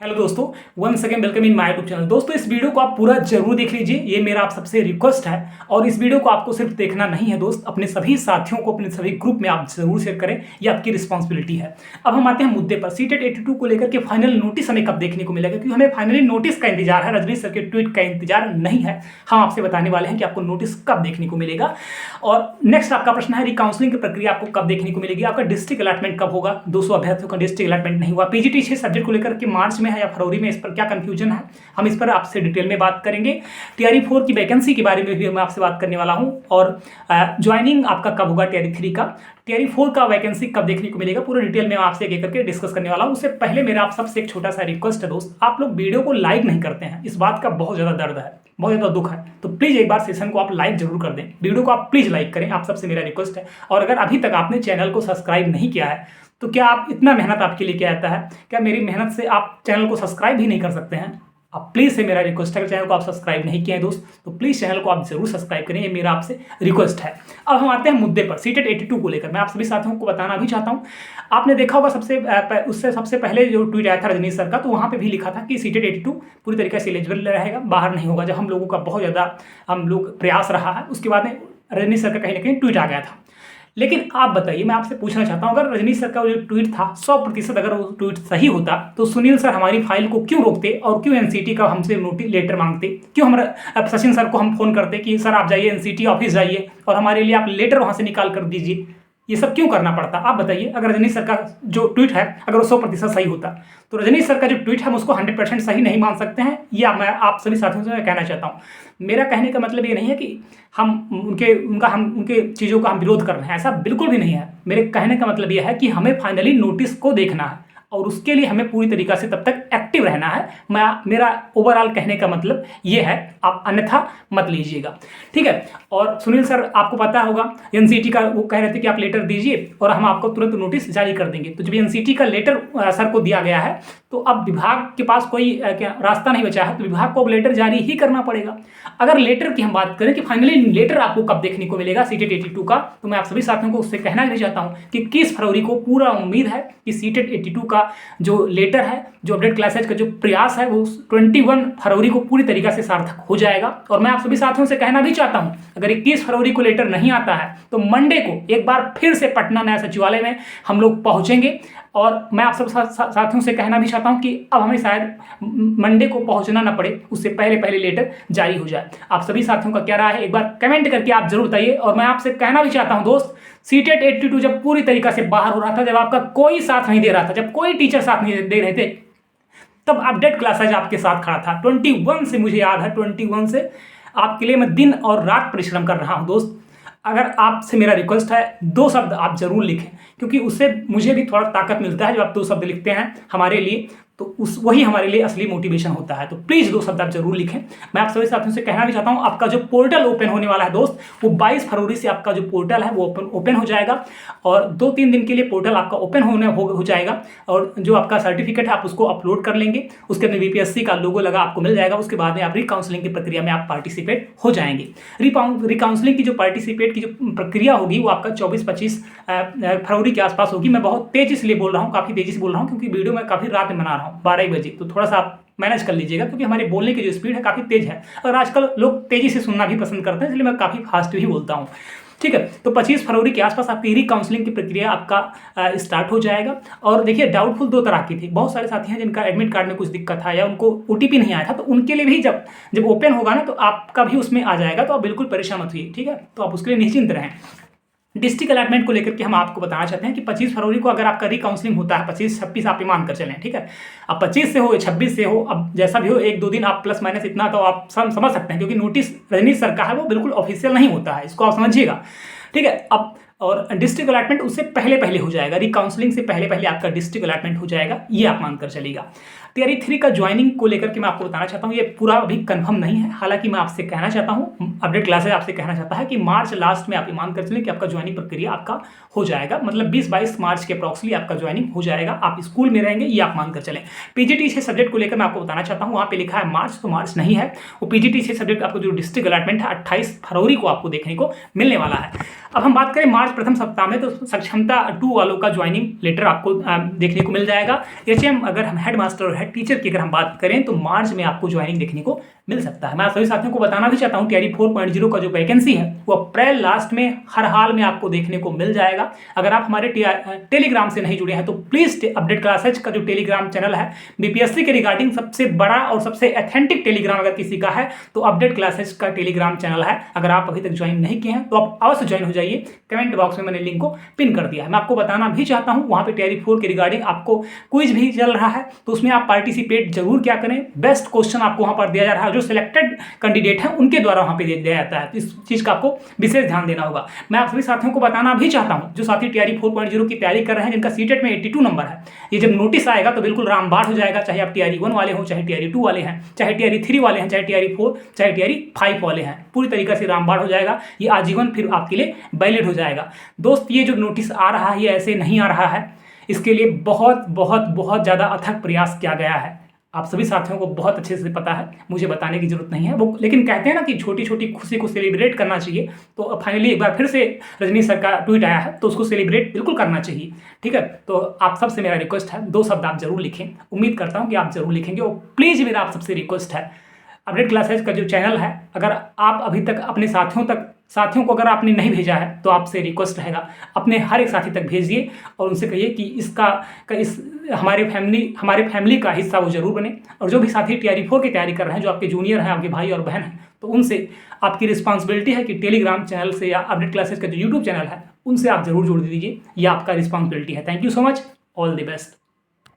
Hello दोस्तों, once again welcome in my YouTube channel. दोस्तों, इस वीडियो को आप पूरा जरूर देख लीजिए, ये मेरा आप सबसे रिक्वेस्ट है। और इस वीडियो को आपको सिर्फ देखना नहीं है दोस्त, अपने सभी साथियों को अपने सभी ग्रुप में आप जरूर शेयर करें, ये आपकी रिस्पॉन्सिबिलिटी है। अब हम आते हैं मुद्दे पर। सीटेट 82 को लेकर के फाइनल नोटिस हमें कब देखने को मिलेगा, क्योंकि हमें फाइनली नोटिस का इंतजार है, रजनीश सर के ट्वीट का इंतजार नहीं है। हम आपसे बताने वाले हैं कि आपको नोटिस कब देखने को मिलेगा। और नेक्स्ट आपका प्रश्न है, रिकाउंसलिंग की प्रक्रिया आपको कब देखने को मिलेगी, आपका डिस्ट्रिक्ट अलॉटमेंट कब होगा। 200 अभ्यर्थियों का डिस्ट्रिक्ट अलॉटमेंट नहीं हुआ। पीजीटी 6 सब्जेक्ट को लेकर के मार्च में है या फरवरी में, इस पर क्या कंफ्यूजन है, हम इस पर आपसे डिटेल में बात करेंगे। टीआरई 4 की वैकेंसी के बारे में भी मैं आपसे बात करने वाला हूं। और ज्वाइनिंग आपका कब होगा टीआरई 3 का, टीआरई 4 का वैकेंसी कब देखने को मिलेगा, पूरा डिटेल में आपसे एक करके डिस्कस करने वाला हूं। उससे पहले मेरा आप सबसे एक छोटा सा रिक्वेस्ट है दोस्त, आप लोग वीडियो को लाइक नहीं करते हैं, इस बात का बहुत ज़्यादा दर्द है, बहुत ज़्यादा दुख है। तो प्लीज़ एक बार सेशन को आप लाइक जरूर कर दें, वीडियो को आप प्लीज़ लाइक करें, आप सबसे मेरा रिक्वेस्ट है। और अगर अभी तक आपने चैनल को सब्सक्राइब नहीं किया है तो क्या आप, इतना मेहनत आपके लिए क्या आता है, क्या मेरी मेहनत से आप चैनल को सब्सक्राइब भी नहीं कर सकते हैं? आप प्लीज़ से मेरा रिक्वेस्ट है कि चैनल को आप सब्सक्राइब नहीं किया है दोस्त, तो प्लीज़ चैनल को आप जरूर सब्सक्राइब करें, ये मेरा आपसे रिक्वेस्ट है। अब हम आते हैं मुद्दे पर। सीटेट 82 को लेकर मैं आप सभी साथियों को बताना भी चाहता हूँ। आपने देखा होगा उससे सबसे पहले जो ट्वीट आया था रजनीश सर का, तो वहाँ पे भी लिखा था कि सीटेट 82 पूरी तरीके से एलिजिबल रहेगा, बाहर नहीं होगा। जब हम लोगों का बहुत ज़्यादा हम लोग प्रयास रहा है, उसके बाद में रजनीश सर का कहीं ना कहीं ट्वीट आ गया था। लेकिन आप बताइए, मैं आपसे पूछना चाहता हूं, अगर रजनीश सर का जो ट्वीट था 100% अगर वो ट्वीट सही होता, तो सुनील सर हमारी फाइल को क्यों रोकते और क्यों एनसीटी का हमसे नोटिस लेटर मांगते, क्यों हम सचिन सर को हम फोन करते कि सर आप जाइए एनसीटी ऑफिस जाइए और हमारे लिए आप लेटर वहां से निकाल कर दीजिए। ये सब क्यों करना पड़ता? आप बताइए। अगर रजनीश सर का जो ट्वीट है अगर वो 100% सही होता, तो रजनीश सर का जो ट्वीट है हम उसको 100% सही नहीं मान सकते हैं, या मैं आप सभी साथियों से कहना चाहता हूँ। मेरा कहने का मतलब ये नहीं है कि हम उनके चीज़ों का हम विरोध कर रहे हैं, ऐसा बिल्कुल भी नहीं है। मेरे कहने का मतलब यह है कि हमें फाइनली नोटिस को देखना है और उसके लिए हमें पूरी तरीक़ा से तब तक एक्टिव रहना है। मेरा ओवरऑल कहने का मतलब ये है, आप अन्यथा मत लीजिएगा, ठीक है। और सुनील सर आपको पता होगा एनसीटी का, वो कह रहे थे कि आप लेटर दीजिए और हम आपको तुरंत नोटिस जारी कर देंगे। तो जब एनसीटी का लेटर सर को दिया गया है, तो अब विभाग के पास कोई रास्ता नहीं बचा है, तो विभाग को अब लेटर जारी ही करना पड़ेगा। अगर लेटर की हम बात करें कि फाइनली लेटर आपको कब देखने को मिलेगा सीटेट 82 का, तो मैं आप सभी साथियों को उससे कहना भी चाहता हूँ कि 21 फरवरी को पूरा उम्मीद है कि सीटेट 82 का जो लेटर है, जो अपडेट क्लासेज का जो प्रयास है, वो 21 फरवरी को पूरी तरीके से सार्थक हो जाएगा। और मैं आप सभी साथियों से कहना भी चाहता हूं, अगर 21 फरवरी को लेटर नहीं आता है तो मंडे को एक बार फिर से पटना नया सचिवालय में हम लोग पहुंचेंगे। और मैं आप सब साथियों से कहना भी चाहता हूं कि अब हमें शायद मंडे को पहुंचना ना पड़े, उससे पहले पहले लेटर जारी हो जाए। आप सभी साथियों का क्या राय है, एक बार कमेंट करके आप जरूर बताइए। और मैं आपसे कहना भी चाहता हूं दोस्त, सीटेट 82 जब पूरी तरीके से बाहर हो रहा था, जब आपका कोई साथ नहीं दे रहा था, जब कोई टीचर साथ नहीं दे रहे थे, तब अपडेट क्लासेज आपके साथ खड़ा था। 21 से, मुझे याद है 21 से आपके लिए मैं दिन और रात परिश्रम कर रहा हूं दोस्त। अगर आपसे मेरा रिक्वेस्ट है, 2 शब्द आप जरूर लिखें, क्योंकि उससे मुझे भी थोड़ा ताकत मिलता है। जब आप 2 शब्द लिखते हैं हमारे लिए, तो वही हमारे लिए असली मोटिवेशन होता है। तो प्लीज़ 2 शब्द आप जरूर लिखें। मैं आप सभी साथियों से कहना भी चाहता हूं, आपका जो पोर्टल ओपन होने वाला है दोस्त, वो 22 फरवरी से आपका जो पोर्टल है वो ओपन हो जाएगा। और 2-3 दिन के लिए पोर्टल आपका ओपन हो जाएगा। और जो आपका सर्टिफिकेट है आप उसको अपलोड कर लेंगे, उसके अंदर बीपीएससी का लोगो लगा आपको मिल जाएगा। उसके बाद में आप रिकाउंसलिंग की प्रक्रिया में आप पार्टिसिपेट हो जाएंगे। रिकाउंसलिंग की जो पार्टिसिपेट की जो प्रक्रिया होगी वो आपका 24-25 फरवरी के आसपास होगी। मैं बहुत तेजी से बोल रहा हूँ, काफ़ी तेजी से बोल रहा हूँ, क्योंकि वीडियो मैं काफ़ी रात में बना रहा हूँ 12 बजे, तो थोड़ा सा आप मैनेज कर लीजिएगा, क्योंकि हमारे बोलने की जो स्पीड है काफ़ी तेज है और आजकल लोग तेज़ी से सुनना भी पसंद करते हैं, इसलिए मैं काफ़ी फास्ट भी बोलता हूँ, ठीक है। तो 25 फरवरी के आसपास आपकी रिकाउंसलिंग की प्रक्रिया आपका स्टार्ट हो जाएगा। और देखिए, डाउटफुल 2 तरह की थी। बहुत सारे साथी हैं जिनका एडमिट कार्ड में कुछ दिक्कत था या उनको ओटीपी नहीं आया था, तो उनके लिए भी जब ओपन होगा ना, तो आपका भी उसमें आ जाएगा। तो आप बिल्कुल परेशान मत होइए, ठीक है। तो आप उसके लिए निश्चिंत रहें। डिस्ट्रिक्ट अलॉटमेंट को लेकर के हम आपको बताना चाहते हैं कि 25 फरवरी को अगर आपका रिकाउंसलिंग होता है, 25-26 आप मान कर चलें, ठीक है। अब 25 से हो या 26 से हो, अब जैसा भी हो, 1-2 दिन आप प्लस माइनस इतना तो आप समझ सकते हैं, क्योंकि नोटिस रजनीश सर का है, वो बिल्कुल ऑफिशियल नहीं होता है, इसको आप समझिएगा, ठीक है। अब और डिस्ट्रिक्ट अलॉटमेंट उससे पहले पहले हो जाएगा, रिकाउंसलिंग से पहले पहले आपका डिस्ट्रिक्ट अलॉटमेंट हो जाएगा, ये आप मानकर चलिएगा। टीआरई 3 का ज्वाइनिंग को लेकर के मैं आपको बताना चाहता हूँ, ये पूरा अभी कंफर्म नहीं है। हालांकि मैं आपसे कहना चाहता हूँ, अपडेट क्लासेज आपसे कहना चाहता है कि मार्च लास्ट में आप मान कर चलें कि आपका ज्वाइनिंग प्रक्रिया आपका हो जाएगा, मतलब 20-22 मार्च के अप्रॉक्सली आपका ज्वाइनिंग हो जाएगा। आप स्कूल में रहेंगे, ये आप मान कर चलें। पीजीटी 6 सब्जेक्ट को लेकर मैं आपको बताना चाहता हूँ, वहाँ पे लिखा है मार्च, तो मार्च नहीं है। वो पीजीटी 6 सब्जेक्ट आपको जो डिस्ट्रिक्ट अलॉटमेंट है 28 फरवरी को आपको देखने को मिलने वाला है। अब हम बात करें मार्च प्रथम सप्ताह में, तो सक्षमता 2 वालों का ज्वाइनिंग लेटर आपको देखने को मिल जाएगा। एचएम अगर हम हेड मास्टर और है टीचर की अगर हम बात करें तो मार्च में आपको ज्वाइनिंग देखने को मिल सकता है। मैं आप सभी साथियों को बताना भी चाहता हूँ टीआरई 4.0 का जो वैकेंसी है वो अप्रैल लास्ट में हर हाल में आपको देखने को मिल जाएगा। अगर आप हमारे टेलीग्राम से नहीं जुड़े हैं तो प्लीज अपडेट क्लासेज का जो टेलीग्राम चैनल है बीपीएससी के रिगार्डिंग सबसे बड़ा और सबसे ऑथेंटिक टेलीग्राम अगर किसी का है तो अपडेट क्लासेज का टेलीग्राम चैनल है। अगर आप अभी तक ज्वाइन नहीं किए हैं तो आप अवश्य ज्वाइन हो जाइए। कमेंट बॉक्स में मैंने लिंक को पिन कर दिया है। मैं आपको बताना भी चाहता हूं वहां पे टीआरई 4 के रिगार्डिंग आपको क्विज भी चल रहा है तो उसमें आप पार्टिसिपेट जरूर क्या करें। बेस्ट क्वेश्चन आपको वहां पर दिया जा रहा है, जो सिलेक्टेड कैंडिडेट है उनके द्वारा वहां पे दिया जाता है। तो इस चीज का आपको विशेष ध्यान देना होगा। मैं आप सभी साथियों को बताना भी चाहता हूं जो साथी टीआरई 4.0 की तैयारी कर रहे हैं जिनका सीटेट में 82 नंबर है, ये जब नोटिस आएगा तो बिल्कुल रामबाण हो जाएगा। चाहे आप टीआरई 1 वाले हो, चाहे टीआरई 2 वाले हैं, चाहे टीआरई 3 वाले हैं, चाहे टीआरई 4, चाहे टीआरई 5 वाले हैं, पूरी तरीके से रामबाण हो जाएगा। ये आजीवन फिर आपके लिए वैलिड हो जाएगा। दोस्त ये जो नोटिस आ रहा है ये ऐसे नहीं आ रहा है, इसके लिए बहुत बहुत बहुत ज़्यादा अथक प्रयास किया गया है। आप सभी साथियों को बहुत अच्छे से पता है, मुझे बताने की जरूरत नहीं है वो, लेकिन कहते हैं ना कि छोटी छोटी खुशी को सेलिब्रेट करना चाहिए। तो फाइनली एक बार फिर से रजनी सर का ट्वीट आया है तो उसको सेलिब्रेट बिल्कुल करना चाहिए। ठीक है, तो आप सबसे मेरा रिक्वेस्ट है 2 शब्द आप जरूर लिखें। उम्मीद करता हूँ कि आप जरूर लिखेंगे और प्लीज़ मेरा आप सबसे रिक्वेस्ट है अपडेट क्लासेज का जो चैनल है अगर आप अभी तक अपने साथियों को अगर आपने नहीं भेजा है तो आपसे रिक्वेस्ट रहेगा अपने हर एक साथी तक भेजिए और उनसे कहिए कि इस हमारे फैमिली का हिस्सा वो जरूर बने। और जो भी साथी टीआरई 4 की तैयारी कर रहे हैं, जो आपके जूनियर हैं, आपके भाई और बहन हैं, तो उनसे आपकी रिस्पॉन्सिबिलिटी है कि टेलीग्राम चैनल से या अपडेट क्लासेज का जो यूट्यूब चैनल है उनसे आप जरूर जोड़ दीजिए। ये आपका रिस्पॉन्सिबिलिटी है। Thank you so much, all the best.